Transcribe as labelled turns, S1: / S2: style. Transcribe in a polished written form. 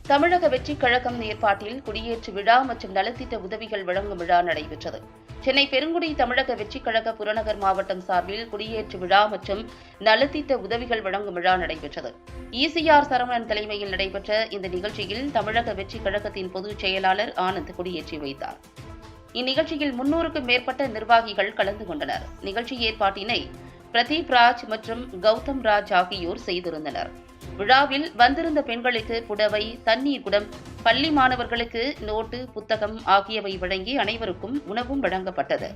S1: தமிழக வெற்றிக் கழகம் ஏற்பாட்டில் குடியேற்று விழா மற்றும் நலத்திட்ட உதவிகள் வழங்கும் விழா நடைபெற்றது. சென்னை பெருங்குடி தமிழக வெற்றிக் கழக புறநகர் மாவட்டம் சார்பில் குடியேற்று விழா மற்றும் நலத்திட்ட உதவிகள் வழங்கும் விழா நடைபெற்றது. ஈசிஆர் சரவணன் தலைமையில் நடைபெற்ற இந்த நிகழ்ச்சியில் தமிழக வெற்றிக் கழகத்தின் பொதுச் செயலாளர் ஆனந்த் கொடியேற்றி வைத்தார். இந்நிகழ்ச்சியில் 300க்கும் மேற்பட்ட நிர்வாகிகள் கலந்து கொண்டனர். நிகழ்ச்சி ஏற்பாட்டினை பிரதீப் ராஜ் மற்றும் கௌதம் ராஜ் ஆகியோர் செய்திருந்தனர். விழாவில் வந்திருந்த பெண்களுக்கு புடவை, தண்ணீர் குடம், பள்ளி மாணவர்களுக்கு நோட்டு, புத்தகம் ஆகியவை வழங்கி அனைவருக்கும் உணவும் வழங்கப்பட்டது.